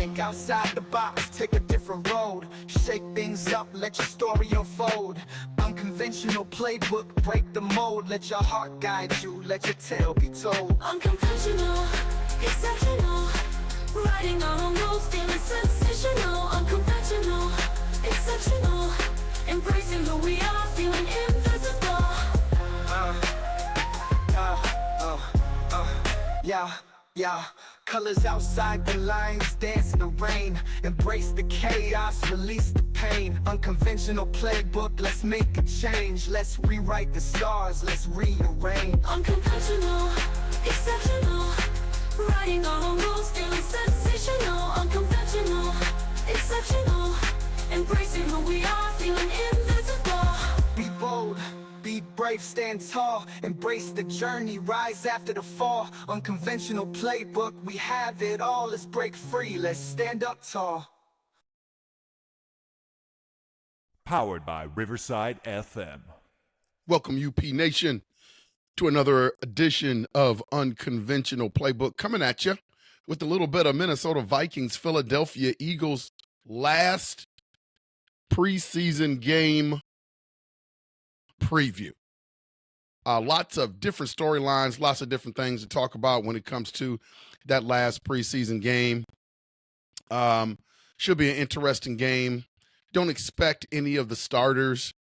Think outside the box, take a different road. Shake things up, let your story unfold. Unconventional playbook, break the mold. Let your heart guide you, let your tale be told. Unconventional, exceptional, writing our own rules, feeling sensational. Unconventional, exceptional, embracing who we are, feeling invisible. Yeah, colors outside the lines, dance in the rain. Embrace the chaos, release the pain. Unconventional playbook, let's make a change. Let's rewrite the stars, let's rearrange. Unconventional, exceptional, writing our own rules, feeling sensational. Unconventional, exceptional, embracing who we are, feeling invisible. Be bold, be brave, stand tall. Embrace the journey, rise after the fall. Unconventional playbook, we have it all. Let's break free, let's stand up tall. Powered by Riverside FM. Welcome, UP Nation, to another edition of Unconventional Playbook, coming at you with a little bit of Minnesota Vikings, Philadelphia Eagles last preseason game preview. Lots of different storylines, lots of different things to talk about when it comes to that last preseason game. Should be an interesting game. Don't expect any of the starters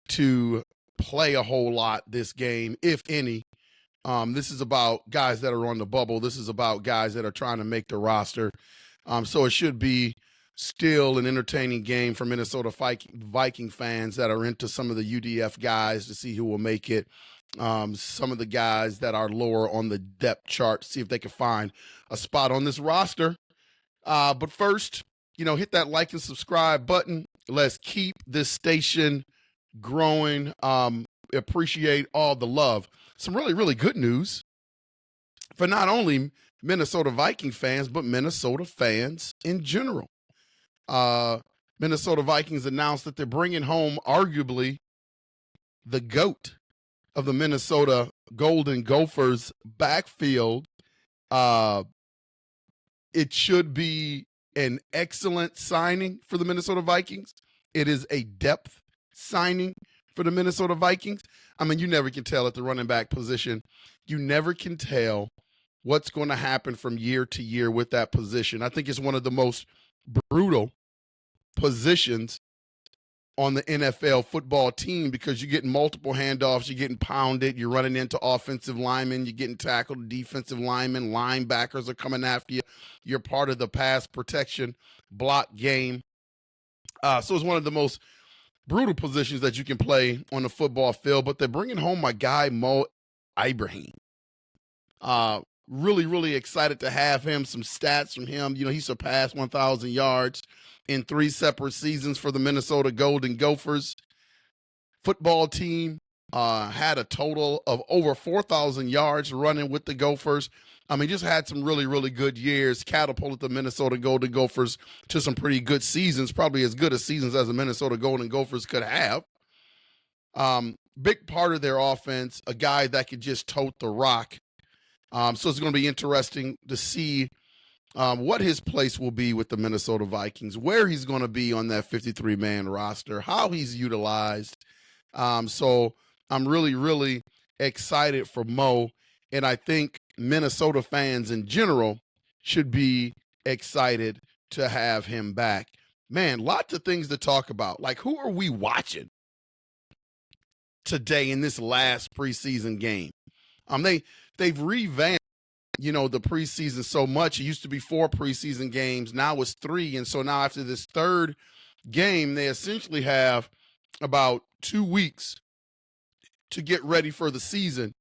to play a whole lot this game, if any. This is about guys that are on the bubble. This is about guys that are trying to make the roster. So it should be still an entertaining game for Minnesota Viking fans that are into some of the UDF guys to see who will make it. Some of the guys that are lower on the depth chart, see if they can find a spot on this roster. But first, hit that like and subscribe button. Let's keep this station growing. Appreciate all the love. Some really, really good news for not only Minnesota Viking fans, but Minnesota fans in general. Minnesota Vikings announced that they're bringing home arguably the GOAT of the Minnesota Golden Gophers backfield. It should be an excellent signing for the Minnesota Vikings. It is a depth signing for the Minnesota Vikings. I mean, you never can tell at the running back position. You never can tell what's going to happen from year to year with that position. I think it's one of the most brutal positions on the NFL football team because you're getting multiple handoffs, you're getting pounded, you're running into offensive linemen, you're getting tackled, defensive linemen, linebackers are coming after you. You're part of the pass protection block game. So it's one of the most brutal positions that you can play on the football field, but they're bringing home my guy, Mo Ibrahim. Really, really excited to have him. Some stats from him. He surpassed 1,000 yards in 3 separate seasons for the Minnesota Golden Gophers football team. Had a total of over 4,000 yards running with the Gophers. I mean, just had some really, really good years, catapulted the Minnesota Golden Gophers to some pretty good seasons, probably as good as seasons as the Minnesota Golden Gophers could have. Big part of their offense, a guy that could just tote the rock. So it's going to be interesting to see what his place will be with the Minnesota Vikings, where he's going to be on that 53-man roster, how he's utilized. So I'm really, really excited for Mo, and I think Minnesota fans in general should be excited to have him back. Man, lots of things to talk about. Like, who are we watching today in this last preseason game? They've revamped, the preseason so much. It used to be 4 preseason games. Now it's 3. And so now after this third game, they essentially have about 2 weeks to get ready for the season.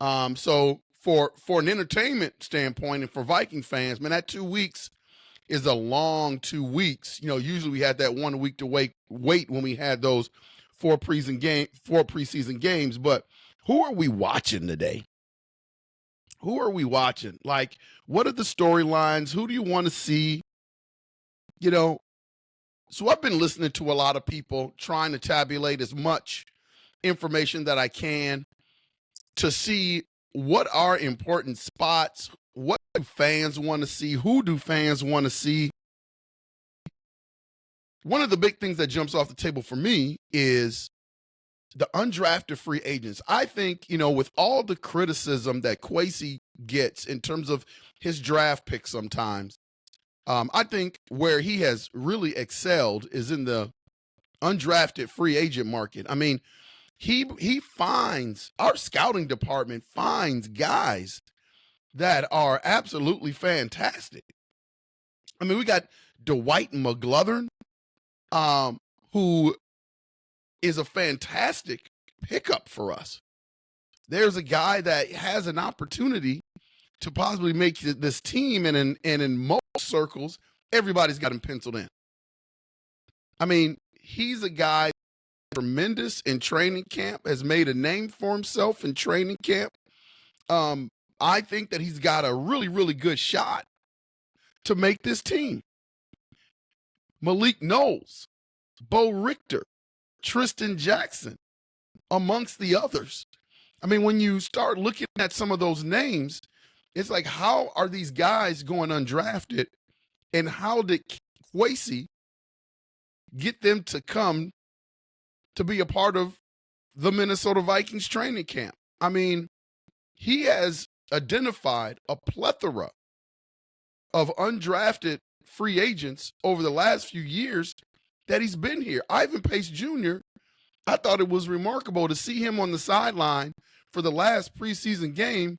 So for an entertainment standpoint and for Viking fans, man, that 2 weeks is a long 2 weeks. Usually we had that 1 week to wait when we had those 4 preseason games. But who are we watching today? Who are we watching? Like, what are the storylines? Who do you want to see? So I've been listening to a lot of people trying to tabulate as much information that I can to see what are important spots, what do fans want to see, who do fans want to see one of the big things that jumps off the table for me is the undrafted free agents. I think, with all the criticism that Kwesi gets in terms of his draft pick sometimes, I think where he has really excelled is in the undrafted free agent market. I mean, he finds, our scouting department finds guys that are absolutely fantastic. I mean, we got Dwight McGlothern, who is a fantastic pickup for us. There's a guy that has an opportunity to possibly make this team, and in most circles, everybody's got him penciled in. I mean, he's a guy tremendous in training camp, has made a name for himself in training camp. I think that he's got a really, really good shot to make this team. Malik Knowles, Bo Richter, Tristan Jackson, amongst the others. I mean, when you start looking at some of those names, it's like, how are these guys going undrafted, and how did Kwesi get them to come to be a part of the Minnesota Vikings training camp? I mean, he has identified a plethora of undrafted free agents over the last few years that he's been here. Ivan Pace Jr., I thought it was remarkable to see him on the sideline for the last preseason game,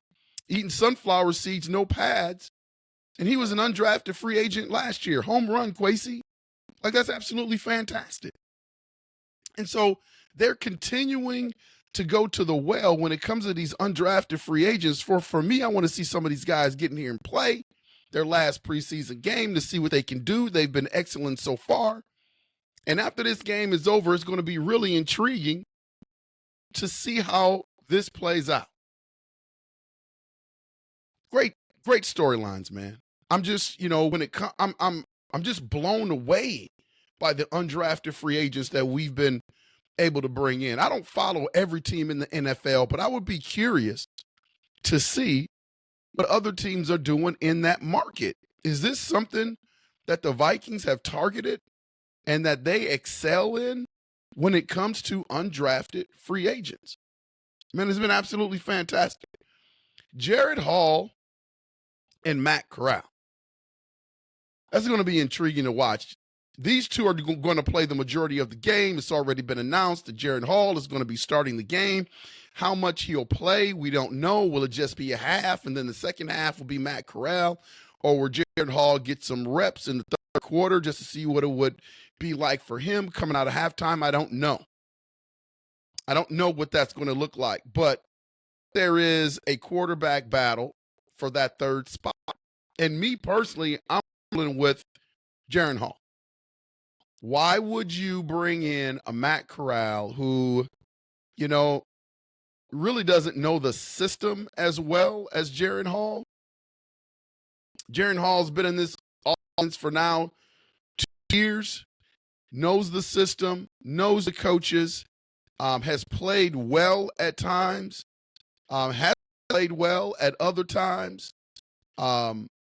eating sunflower seeds, no pads, and he was an undrafted free agent last year. Home run, Kwesi. Like, that's absolutely fantastic. And so they're continuing to go to the well when it comes to these undrafted free agents. For me, I want to see some of these guys getting here and play their last preseason game to see what they can do. They've been excellent so far. And after this game is over, it's going to be really intriguing to see how this plays out. Great storylines, man. I'm just, when it comes, I'm just blown away by the undrafted free agents that we've been able to bring in. I don't follow every team in the NFL, but I would be curious to see what other teams are doing in that market. Is this something that the Vikings have targeted and that they excel in when it comes to undrafted free agents? Man, it's been absolutely fantastic. Jared Hall and Matt Corral. That's going to be intriguing to watch. These two are going to play the majority of the game. It's already been announced that Jared Hall is going to be starting the game. How much he'll play, we don't know. Will it just be a half, and then the second half will be Matt Corral? Or will Jared Hall get some reps in the third quarter just to see what it would be like for him coming out of halftime? I don't know. I don't know what that's going to look like. But there is a quarterback battle for that third spot. And me personally, I'm dealing with Jared Hall. Why would you bring in a Matt Corral who, really doesn't know the system as well as Jared Hall? Jared Hall's been in this offense for now 2 years, knows the system, knows the coaches, has played well at times, has played well at other times.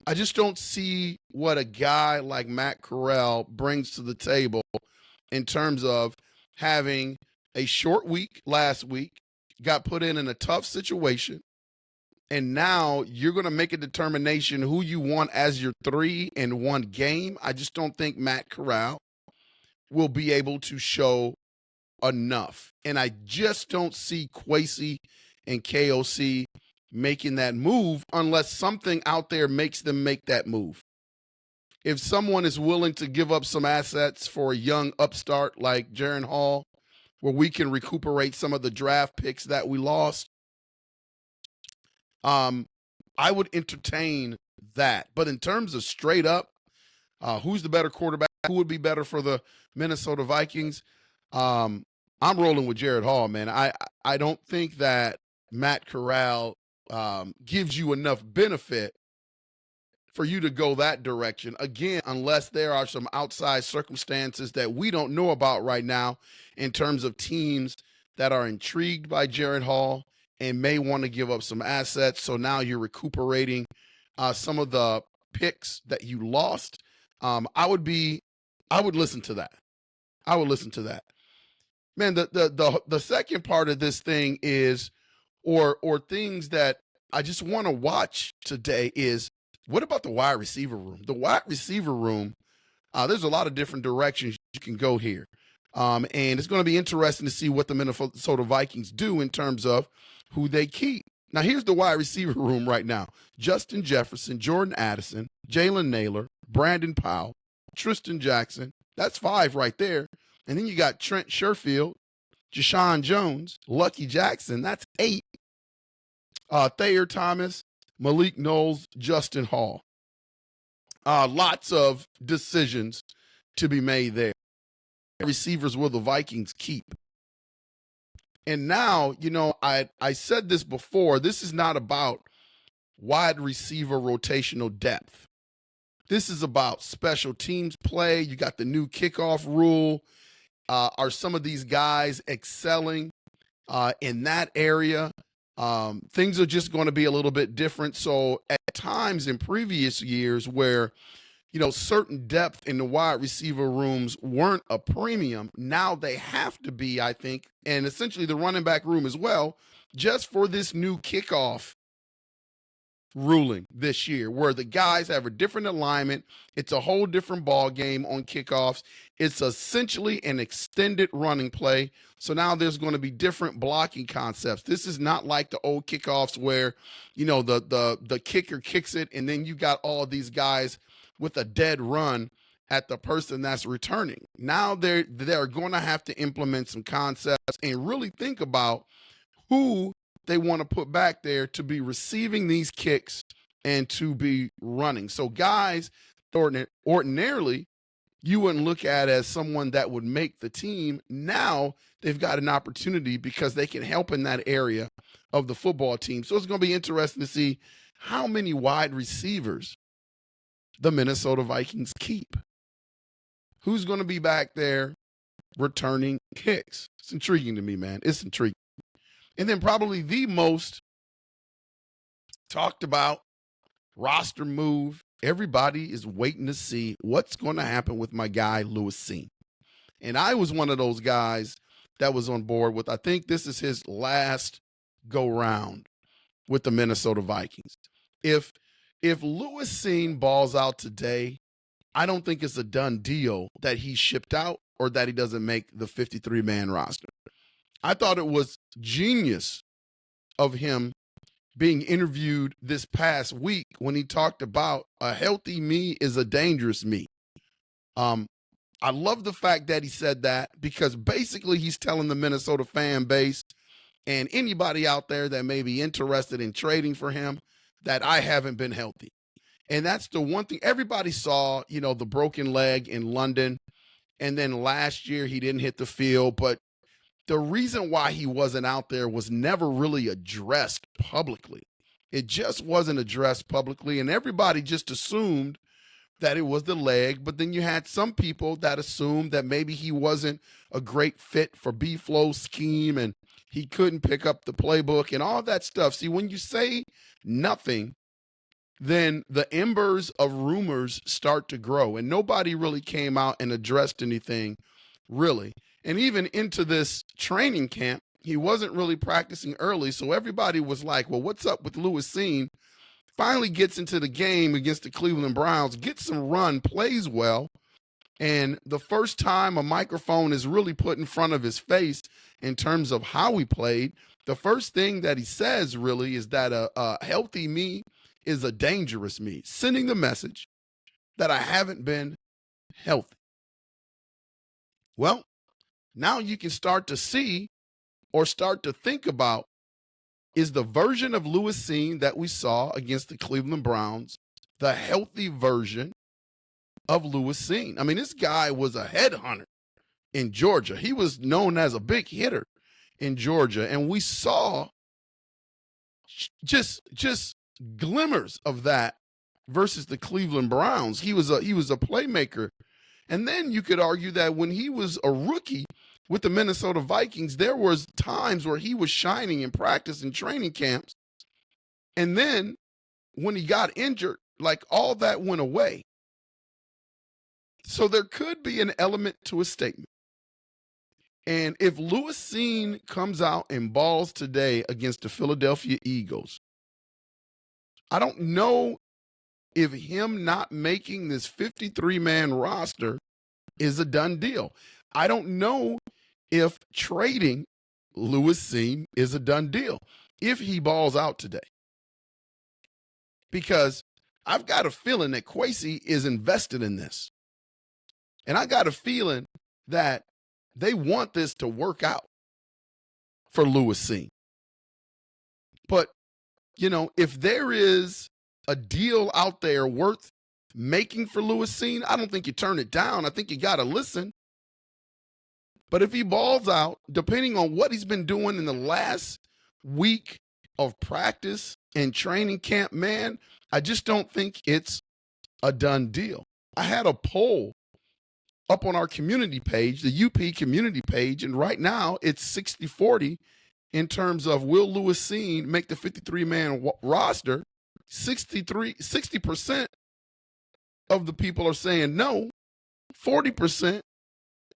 I just don't see what a guy like Matt Corral brings to the table in terms of having a short week last week, got put in a tough situation, and now you're going to make a determination who you want as your 3 in one game. I just don't think Matt Corral will be able to show enough. And I just don't see Kwesi and KOC making that move unless something out there makes them make that move. If someone is willing to give up some assets for a young upstart like Jared Hall, where we can recuperate some of the draft picks that we lost, I would entertain that. But in terms of straight up, who's the better quarterback, who would be better for the Minnesota Vikings, I'm rolling with Jared Hall, man. I don't think that Matt Corral gives you enough benefit for you to go that direction. Again, unless there are some outside circumstances that we don't know about right now in terms of teams that are intrigued by Jared Hall and may want to give up some assets. So now you're recuperating some of the picks that you lost. I would listen to that. I would listen to that. Man, the second part of this thing is, or things that I just want to watch today is, what about the wide receiver room? The wide receiver room, there's a lot of different directions you can go here. And it's going to be interesting to see what the Minnesota Vikings do in terms of who they keep. Now, here's the wide receiver room right now. Justin Jefferson, Jordan Addison, Jalen Naylor, Brandon Powell, Tristan Jackson. That's 5 right there. And then you got Trent Sherfield, Jashawn Jones, Lucky Jackson. That's 8. Thayer Thomas, Malik Knowles, Justin Hall. Lots of decisions to be made there. Receivers will the Vikings keep. And now, I said this before, this is not about wide receiver rotational depth. This is about special teams play. You got the new kickoff rule. Are some of these guys excelling in that area? Things are just going to be a little bit different. So at times in previous years where, certain depth in the wide receiver rooms weren't a premium, now they have to be, I think, and essentially the running back room as well, just for this new kickoff ruling this year, where the guys have a different alignment. It's a whole different ball game on kickoffs. It's essentially an extended running play. So now there's going to be different blocking concepts. This is not like the old kickoffs where, the kicker kicks it and then you got all of these guys with a dead run at the person that's returning. Now they're going to have to implement some concepts and really think about who they want to put back there to be receiving these kicks and to be running. So guys, ordinarily, you wouldn't look at as someone that would make the team. Now they've got an opportunity because they can help in that area of the football team. So it's going to be interesting to see how many wide receivers the Minnesota Vikings keep. Who's going to be back there returning kicks? It's intriguing to me, man. It's intriguing. And then probably the most talked about roster move, everybody is waiting to see what's going to happen with my guy, Lewis Cine. And I was one of those guys that was on board with, I think this is his last go round with the Minnesota Vikings. If Lewis Cine balls out today, I don't think it's a done deal that he's shipped out or that he doesn't make the 53-man roster. I thought it was genius of him being interviewed this past week when he talked about a healthy me is a dangerous me. I love the fact that he said that, because basically he's telling the Minnesota fan base and anybody out there that may be interested in trading for him that I haven't been healthy. And that's the one thing everybody saw, the broken leg in London. And then last year he didn't hit the field, but the reason why he wasn't out there was never really addressed publicly. It just wasn't addressed publicly, and everybody just assumed that it was the leg. But then you had some people that assumed that maybe he wasn't a great fit for B-Flow's scheme and he couldn't pick up the playbook and all that stuff. See, when you say nothing, then the embers of rumors start to grow, and nobody really came out and addressed anything, really. And even into this training camp, he wasn't really practicing early. So everybody was like, well, what's up with Lewis Cine? Finally gets into the game against the Cleveland Browns, gets some run, plays well. And the first time a microphone is really put in front of his face in terms of how he played, the first thing that he says really is that a healthy me is a dangerous me, sending the message that I haven't been healthy. Well, now you can start to see or start to think about, is the version of Lewis Cine that we saw against the Cleveland Browns the healthy version of Lewis Cine? I mean, this guy was a headhunter in Georgia. He was known as a big hitter in Georgia, and we saw just glimmers of that versus the Cleveland Browns. He was a playmaker. And then you could argue that when he was a rookie with the Minnesota Vikings, there was times where he was shining in practice and training camps. And then when he got injured, like all that went away. So there could be an element to a statement And if Lewis Cine comes out and balls today against the Philadelphia Eagles, I don't know if him not making this 53-man roster is a done deal. I don't know if trading Lewis Cine is a done deal if he balls out today. Because I've got a feeling that Kwesi is invested in this. And I got a feeling that they want this to work out for Lewis Cine. But, if there is a deal out there worth making for Lewis Cine, I don't think you turn it down. I think you got to listen. But if he balls out, depending on what he's been doing in the last week of practice and training camp, man, I just don't think it's a done deal. I had a poll up on our community page, the UP community page, and right now it's 60-40 in terms of will Lewis Cine make the 53-man roster. 60% of the people are saying no. 40%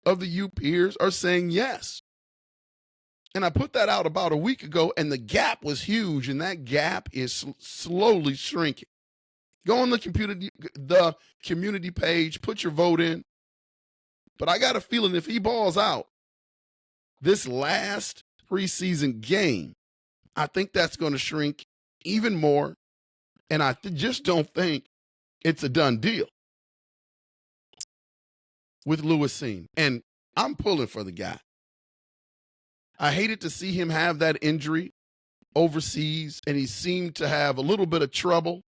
of the UPers are saying yes. And I put that out about a week ago, and the gap was huge, and that gap is slowly shrinking. Go on the community page, put your vote in. But I got a feeling if he balls out this last preseason game, I think that's going to shrink even more. And I just don't think it's a done deal with Lewis Cine. And I'm pulling for the guy. I hated to see him have that injury overseas, and he seemed to have a little bit of trouble,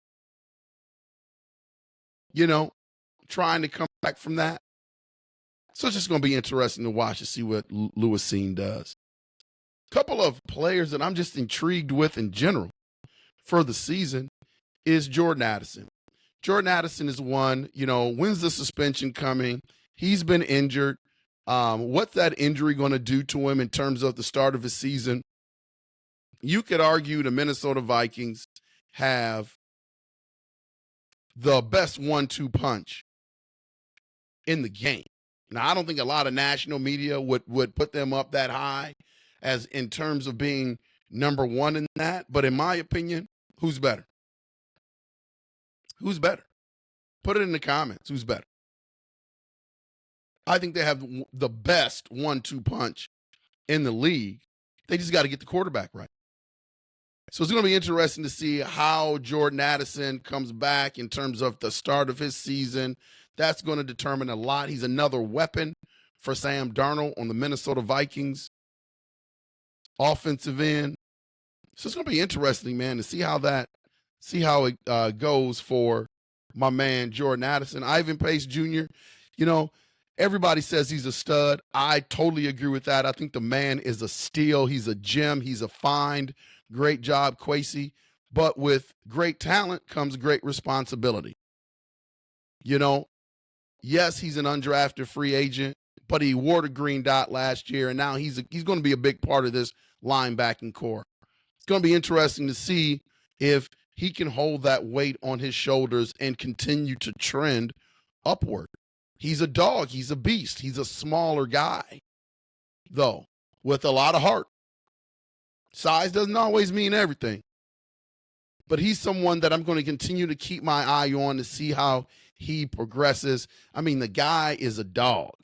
trying to come back from that. So it's just going to be interesting to watch to see what Lewis Cine does. A couple of players that I'm just intrigued with in general for the season is Jordan Addison. Jordan Addison is one, when's the suspension coming? He's been injured. What's that injury going to do to him in terms of the start of his season? You could argue the Minnesota Vikings have the best 1-2 punch in the game. Now, I don't think a lot of national media would put them up that high as in terms of being number one in that. But in my opinion, who's better? Who's better? Put it in the comments. Who's better? I think they have the best 1-2 punch in the league. They just got to get the quarterback right. So it's going to be interesting to see how Jordan Addison comes back in terms of the start of his season. That's going to determine a lot. He's another weapon for Sam Darnold on the Minnesota Vikings offensive end. So it's going to be interesting, man, to see how it goes for my man Jordan Addison. Ivan Pace Jr., everybody says he's a stud. I totally agree with that. I think the man is a steal. He's a gem. He's a find. Great job, Kwesi. But with great talent comes great responsibility. Yes, he's an undrafted free agent, but he wore the green dot last year, and now he's going to be a big part of this linebacking core. It's going to be interesting to see if he can hold that weight on his shoulders and continue to trend upward. He's a dog. He's a beast. He's a smaller guy, though, with a lot of heart. Size doesn't always mean everything, but he's someone that I'm going to continue to keep my eye on to see how he progresses. I mean, the guy is a dog.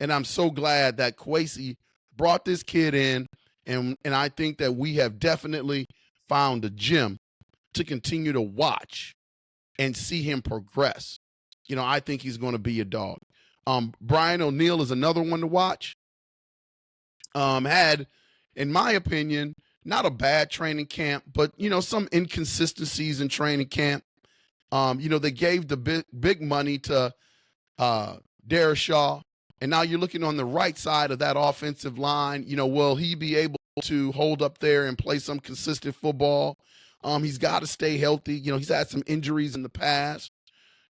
And I'm so glad that Kwesi brought this kid in, and I think that we have definitely found a gem to continue to watch and see him progress. I think he's going to be a dog. Brian O'Neill is another one to watch. Had, in my opinion, not a bad training camp, but, some inconsistencies in training camp. They gave the big money to Darashaw, and now you're looking on the right side of that offensive line. Will he be able to hold up there and play some consistent football? He's got to stay healthy. He's had some injuries in the past.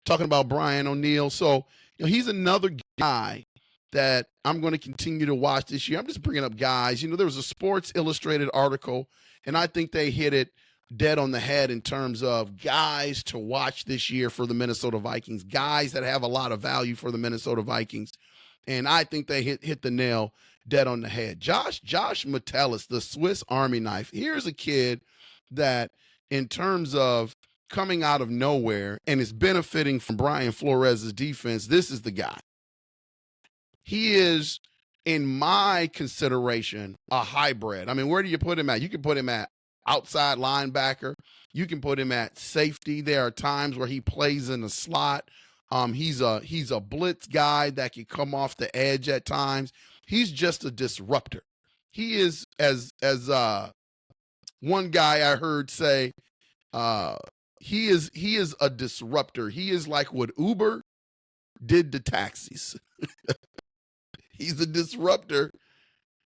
Talking about Brian O'Neill. So, he's another guy that I'm going to continue to watch this year. I'm just bringing up guys. There was a Sports Illustrated article, and I think they hit it dead on the head in terms of guys to watch this year for the Minnesota Vikings, guys that have a lot of value for the Minnesota Vikings. And I think they hit the nail dead on the head. Josh Metellus, the Swiss Army knife. Here's a kid that, in terms of coming out of nowhere and is benefiting from Brian Flores' defense, this is the guy. He is, in my consideration, a hybrid. I mean, where do you put him at? You can put him at outside linebacker. You can put him at safety. There are times where he plays in the slot. He's a blitz guy that can come off the edge at times. He's just a disruptor. He is, as one guy I heard say, he is a disruptor. He is like what Uber did to taxis. He's a disruptor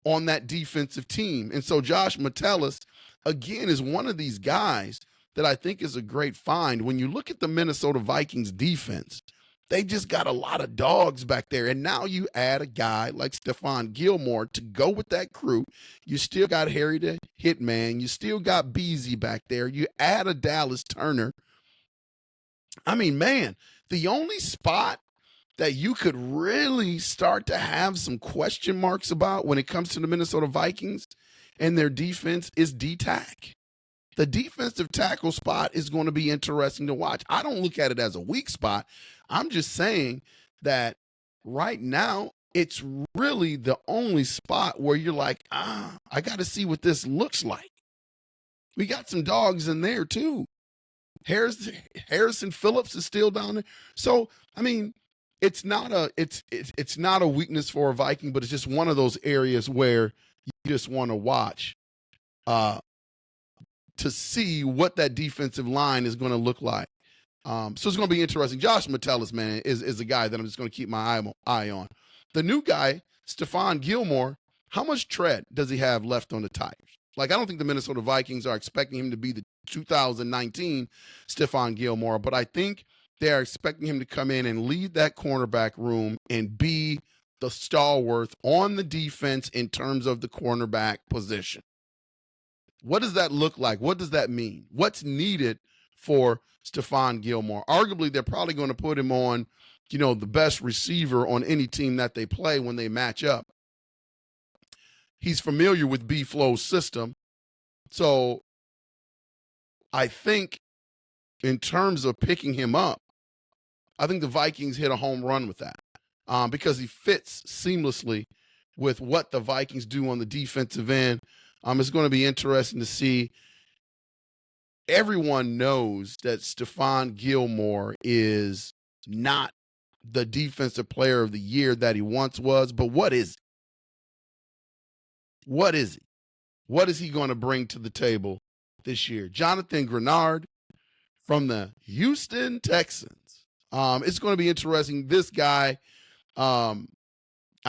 on that defensive team. And so Josh Metellus, again, is one of these guys that I think is a great find. When you look at the Minnesota Vikings defense, they just got a lot of dogs back there. And now you add a guy like Stephon Gilmore to go with that crew. You still got Harry the Hitman. You still got Beasley back there. You add a Dallas Turner. I mean, man, the only spot that you could really start to have some question marks about when it comes to the Minnesota Vikings and their defense is D-tack. The defensive tackle spot is going to be interesting to watch. I don't look at it as a weak spot. I'm just saying that right now, it's really the only spot where you're like, I got to see what this looks like. We got some dogs in there too. Harrison Phillips is still down there. So, I mean, it's not a weakness for a Viking, but it's just one of those areas where you just want to watch to see what that defensive line is going to look like. So it's going to be interesting. Josh Metellus, man, is a guy that I'm just going to keep my eye on. The new guy, Stephon Gilmore, how much tread does he have left on the tires? Like, I don't think the Minnesota Vikings are expecting him to be the 2019 Stephon Gilmore, but I think they're expecting him to come in and lead that cornerback room and be the stalwart on the defense in terms of the cornerback position. What does that look like? What does that mean? What's needed for Stephon Gilmore? Arguably, they're probably going to put him on, the best receiver on any team that they play when they match up. He's familiar with B-Flow's system. So I think in terms of picking him up, I think the Vikings hit a home run with that because he fits seamlessly with what the Vikings do on the defensive end. It's going to be interesting to see. Everyone knows that Stephon Gilmore is not the defensive player of the year that he once was, but what is he? What is he? What is he going to bring to the table this year? Jonathan Grenard from the Houston Texans. It's going to be interesting. This guy, I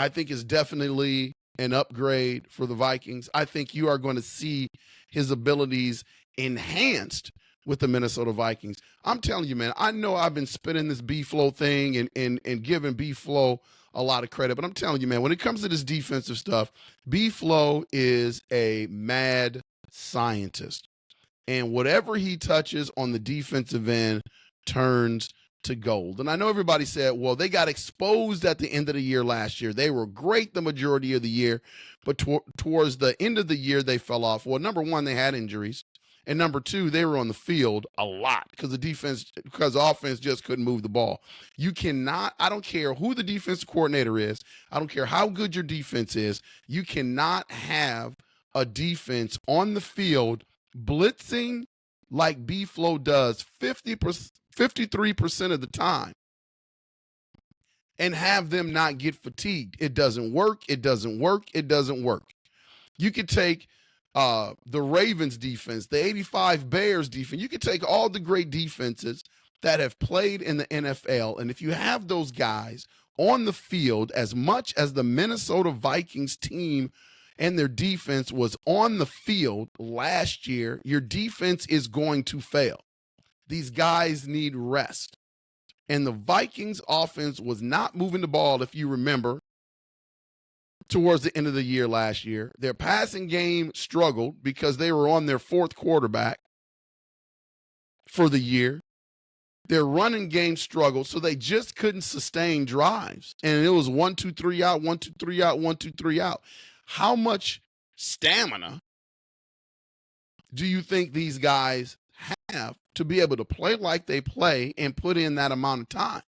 think, is definitely an upgrade for the Vikings. I think you are going to see his abilities enhanced with the Minnesota Vikings. I'm telling you, man, I know I've been spitting this B-Flow thing and giving B-Flow a lot of credit, but I'm telling you, man, when it comes to this defensive stuff, B-Flow is a mad scientist. And whatever he touches on the defensive end turns to gold. And I know everybody said, well, they got exposed at the end of the year last year. They were great the majority of the year, but towards the end of the year, they fell off. Well, number one, they had injuries. And number two, they were on the field a lot because the offense just couldn't move the ball. You cannot, I don't care who the defensive coordinator is. I don't care how good your defense is. You cannot have a defense on the field blitzing like B-Flow does 53% of the time and have them not get fatigued. It doesn't work. It doesn't work. It doesn't work. You could take the Ravens defense, the 85 Bears defense. You could take all the great defenses that have played in the NFL, and if you have those guys on the field as much as the Minnesota Vikings team and their defense was on the field last year, your defense is going to fail. These guys need rest. And the Vikings offense was not moving the ball, if you remember, towards the end of the year last year. Their passing game struggled because they were on their fourth quarterback for the year. Their running game struggled, so they just couldn't sustain drives. And it was 1, 2, 3 out, 1, 2, 3 out, 1, 2, 3 out. How much stamina do you think these guys have to be able to play like they play and put in that amount of time?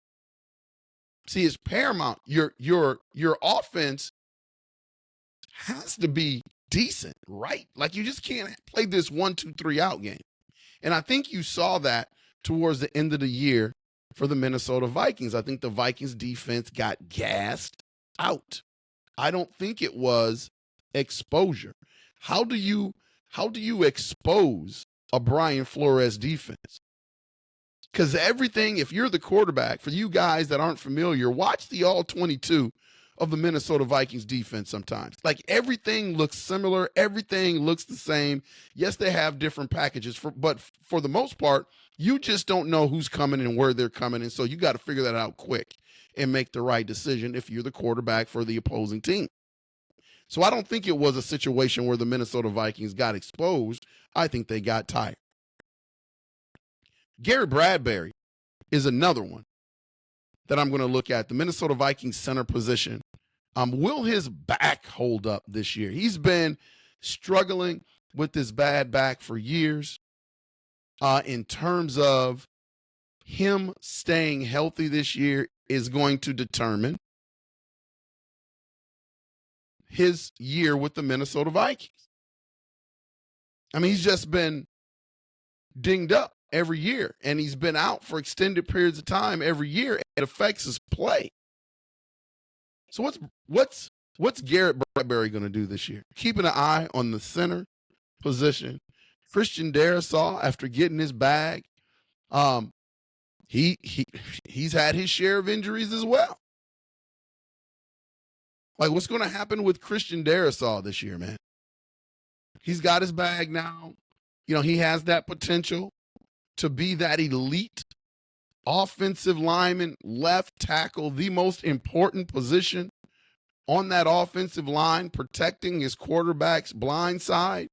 See, it's paramount. Your offense has to be decent, right? Like you just can't play this 1, 2, 3 out game. And I think you saw that towards the end of the year for the Minnesota Vikings. I think the Vikings defense got gassed out. I don't think it was exposure. How do you expose a Brian Flores defense? Because everything, if you're the quarterback, for you guys that aren't familiar, watch the all 22 of the Minnesota Vikings defense sometimes. Like everything looks similar. Everything looks the same. Yes, they have different packages, but for the most part, you just don't know who's coming and where they're coming. And so you got to figure that out quick and make the right decision if you're the quarterback for the opposing team. So I don't think it was a situation where the Minnesota Vikings got exposed. I think they got tired. Gary Bradbury is another one that I'm going to look at. The Minnesota Vikings center position. Will his back hold up this year? He's been struggling with this bad back for years. In terms of him staying healthy this year is going to determine his year with the Minnesota Vikings. I mean, he's just been dinged up every year, and he's been out for extended periods of time every year, and it affects his play. So what's Garrett Bradbury going to do this year? Keeping an eye on the center position. Christian Darrisaw, after getting his bag, he's had his share of injuries as well. Like, what's going to happen with Christian Darrisaw this year, man? He's got his bag now. You know, he has that potential to be that elite offensive lineman, left tackle, the most important position on that offensive line, protecting his quarterback's blind side.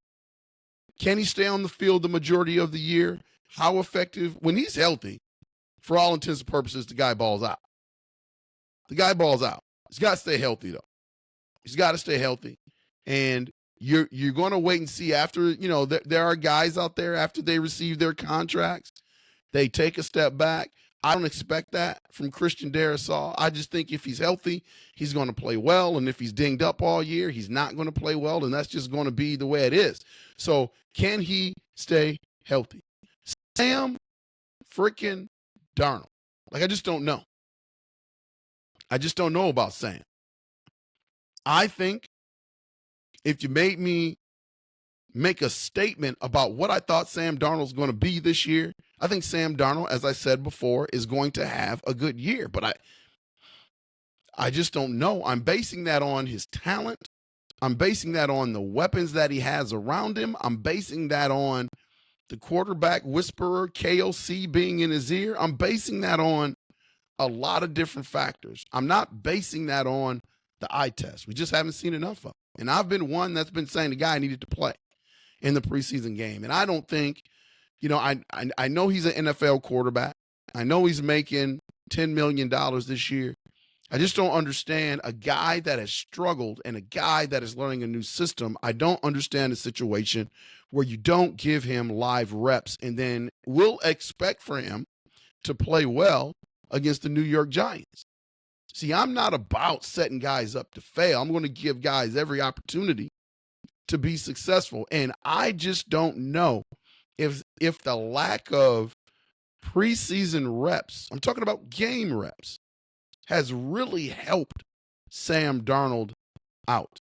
Can he stay on the field the majority of the year? How effective? When he's healthy, for all intents and purposes, the guy balls out. The guy balls out. He's got to stay healthy, though. He's got to stay healthy. And you're going to wait and see after, you know, there are guys out there after they receive their contracts, they take a step back. I don't expect that from Christian Darrisaw. I just think if he's healthy, he's going to play well. And if he's dinged up all year, he's not going to play well. And that's just going to be the way it is. So can he stay healthy? Sam freaking Darnold. Like, I just don't know. I just don't know about Sam. I think if you made me make a statement about what I thought Sam Darnold's going to be this year, I think Sam Darnold, as I said before, is going to have a good year. But I just don't know. I'm basing that on his talent. I'm basing that on the weapons that he has around him. I'm basing that on the quarterback whisperer, KOC, being in his ear. I'm basing that on a lot of different factors. I'm not basing that on the eye test. We just haven't seen enough of it. And I've been one that's been saying the guy needed to play in the preseason game. And I don't think, you know, I know he's an NFL quarterback. I know he's making $10 million this year. I just don't understand a guy that has struggled and a guy that is learning a new system. I don't understand a situation where you don't give him live reps and then will expect for him to play well against the New York Giants. See, I'm not about setting guys up to fail. I'm going to give guys every opportunity to be successful. And I just don't know if the lack of preseason reps, I'm talking about game reps, has really helped Sam Darnold out.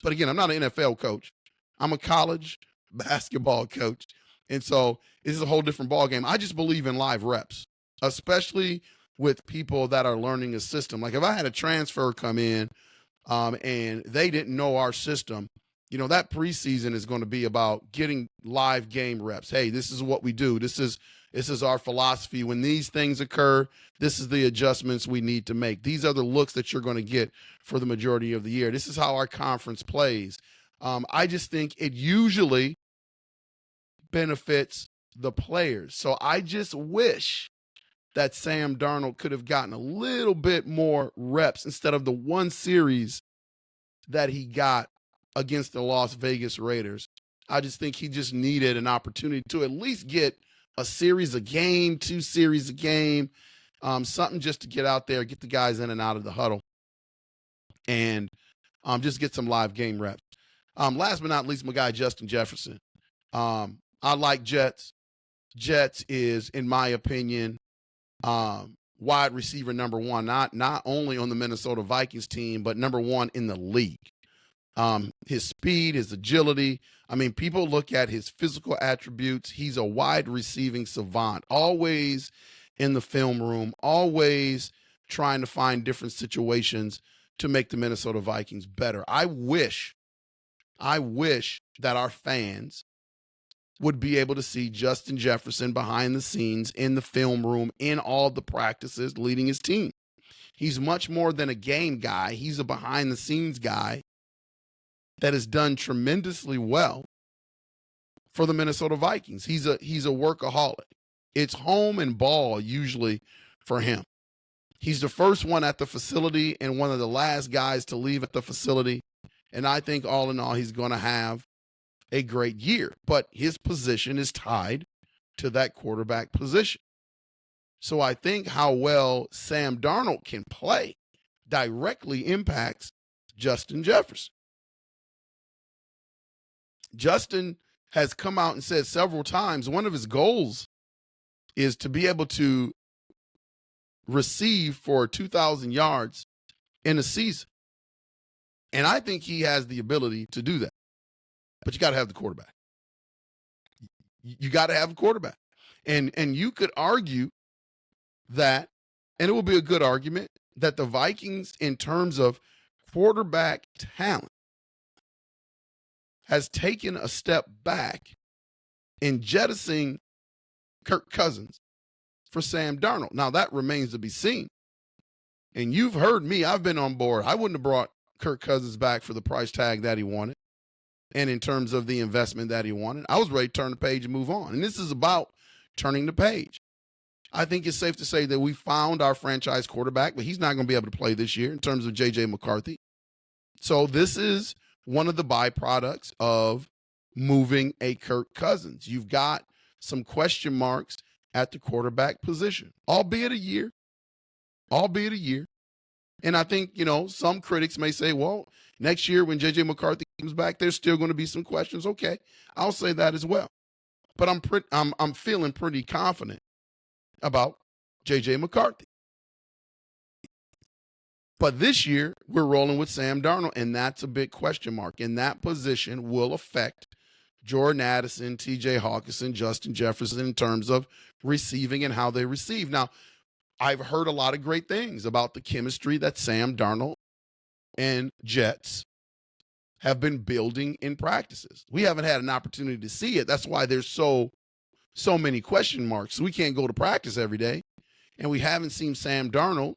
But again, I'm not an NFL coach. I'm a college basketball coach. And so this is a whole different ballgame. I just believe in live reps, especially with people that are learning a system. Like if I had a transfer come in and they didn't know our system, you know, that preseason is going to be about getting live game reps. Hey, this is what we do. This is our philosophy. When these things occur, this is the adjustments we need to make. These are the looks that you're going to get for the majority of the year. This is how our conference plays. I just think it usually benefits the players. So I just wish that Sam Darnold could have gotten a little bit more reps instead of the one series that he got against the Las Vegas Raiders. I just think he just needed an opportunity to at least get a series a game, 2 series a game, something just to get out there, get the guys in and out of the huddle, and just get some live game reps. Last but not least, my guy Justin Jefferson. I like Jets. Jets is, in my opinion, wide receiver number one, not only on the Minnesota Vikings team, but number one in the league. His speed, his agility. I mean, people look at his physical attributes. He's a wide receiving savant, always in the film room, always trying to find different situations to make the Minnesota Vikings better. I wish that our fans would be able to see Justin Jefferson behind the scenes in the film room, in all the practices, leading his team. He's much more than a game guy. He's a behind the scenes guy that has done tremendously well for the Minnesota Vikings. He's a workaholic. It's home and ball usually for him. He's the first one at the facility and one of the last guys to leave at the facility. And I think all in all, he's going to have a great year. But his position is tied to that quarterback position. So I think how well Sam Darnold can play directly impacts Justin Jefferson. Justin has come out and said several times one of his goals is to be able to receive for 2,000 yards in a season. And I think he has the ability to do that. But you got to have the quarterback. You got to have a quarterback. And you could argue that, and it will be a good argument, that the Vikings, in terms of quarterback talent, has taken a step back in jettisoning Kirk Cousins for Sam Darnold. Now, that remains to be seen. And you've heard me. I've been on board. I wouldn't have brought Kirk Cousins back for the price tag that he wanted. And in terms of the investment that he wanted, I was ready to turn the page and move on. And this is about turning the page. I think it's safe to say that we found our franchise quarterback, but he's not going to be able to play this year in terms of J.J. McCarthy. So this is one of the byproducts of moving a Kirk Cousins. You've got some question marks at the quarterback position, albeit a year. And I think, some critics may say, well, next year when J.J. McCarthy comes back, there's still going to be some questions. Okay, I'll say that as well. But I'm feeling pretty confident about J.J. McCarthy. But this year, we're rolling with Sam Darnold, and that's a big question mark. And that position will affect Jordan Addison, T.J. Hawkinson, Justin Jefferson in terms of receiving and how they receive. Now, I've heard a lot of great things about the chemistry that Sam Darnold and Jets have been building in practices. We haven't had an opportunity to see it. That's why there's so many question marks. We can't go to practice every day, and we haven't seen Sam Darnold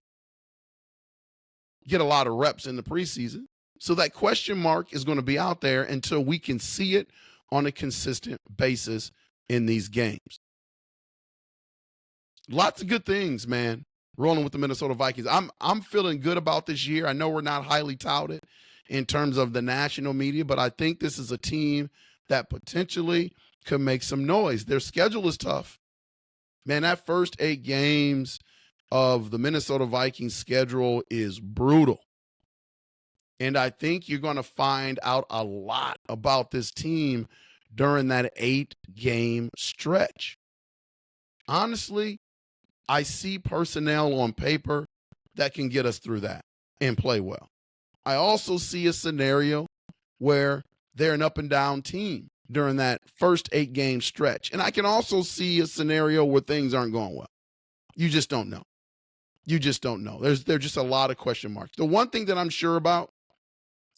get a lot of reps in the preseason. So that question mark is going to be out there until we can see it on a consistent basis in these games. Lots of good things, man, rolling with the Minnesota Vikings. I'm feeling good about this year. I know we're not highly touted in terms of the national media, but I think this is a team that potentially could make some noise. Their schedule is tough. Man, that first 8 games of the Minnesota Vikings schedule is brutal. And I think you're going to find out a lot about this team during that 8-game stretch. Honestly, I see personnel on paper that can get us through that and play well. I also see a scenario where they're an up and down team during that first 8-game stretch. And I can also see a scenario where things aren't going well. You just don't know. There's just a lot of question marks. The one thing that I'm sure about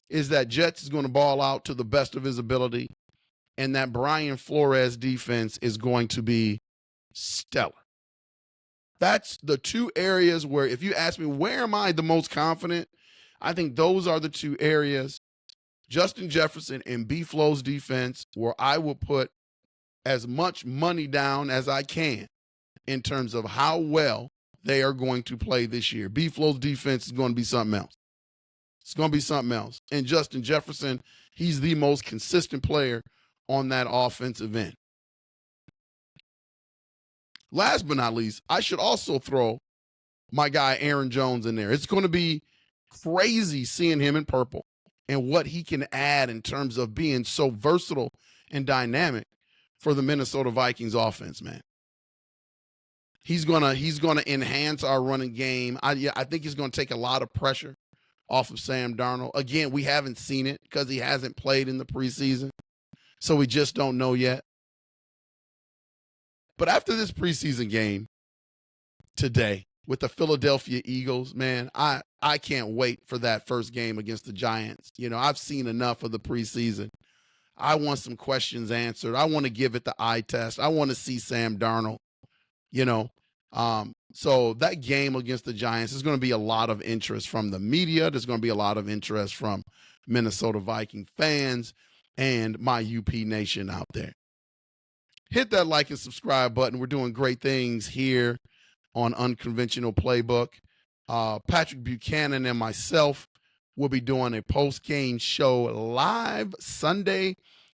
is that Jets is going to ball out to the best of his ability, and that Brian Flores defense is going to be stellar. That's the 2 areas where, if you ask me, where am I the most confident? I think those are the 2 areas, Justin Jefferson and B-Flow's defense, where I will put as much money down as I can in terms of how well they are going to play this year. Buffalo's defense is going to be something else. It's going to be something else. And Justin Jefferson, he's the most consistent player on that offensive end. Last but not least, I should also throw my guy Aaron Jones in there. It's going to be crazy seeing him in purple and what he can add in terms of being so versatile and dynamic for the Minnesota Vikings offense, man. He's gonna enhance our running game. I think he's gonna take a lot of pressure off of Sam Darnold. Again, we haven't seen it because he hasn't played in the preseason, so we just don't know yet. But after this preseason game today with the Philadelphia Eagles, man, I can't wait for that first game against the Giants. You know, I've seen enough of the preseason. I want some questions answered. I want to give it the eye test. I want to see Sam Darnold, you know. So that game against the Giants is going to be a lot of interest from the media. There's going to be a lot of interest from Minnesota Viking fans and my UP Nation out there. Hit that like and subscribe button. We're doing great things here on Unconventional Playbook. Patrick Buchanan and myself will be doing a post-game show live Sunday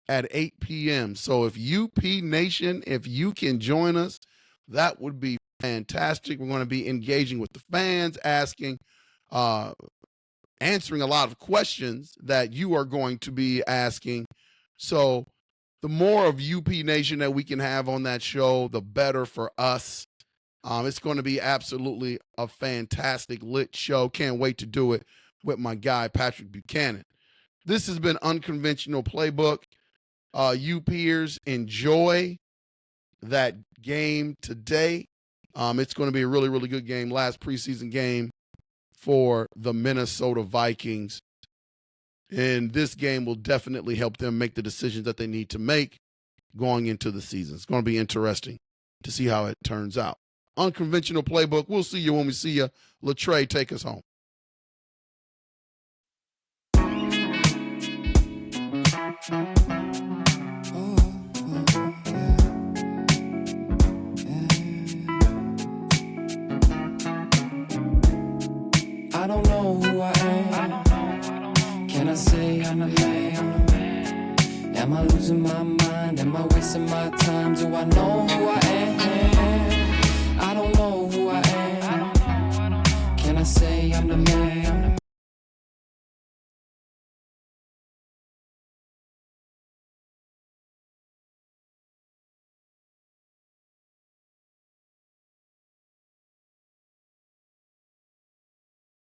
at 8 p.m. So if UP Nation, if you can join us, that would be fantastic. We're going to be engaging with the fans, answering a lot of questions that you are going to be asking. So the more of UP Nation that we can have on that show, the better for us. It's going to be absolutely a fantastic lit show. Can't wait to do it with my guy, Patrick Buchanan. This has been Unconventional Playbook. You peers, enjoy that game today. It's going to be a really, really good game. Last preseason game for the Minnesota Vikings. And this game will definitely help them make the decisions that they need to make going into the season. It's going to be interesting to see how it turns out. Unconventional Playbook. We'll see you when we see you. Latre, take us home. I don't know who I am. Can I say I'm a man? Am I losing my mind? Am I wasting my time? Do I know who I am? I don't know who I am. Can I say I'm the man?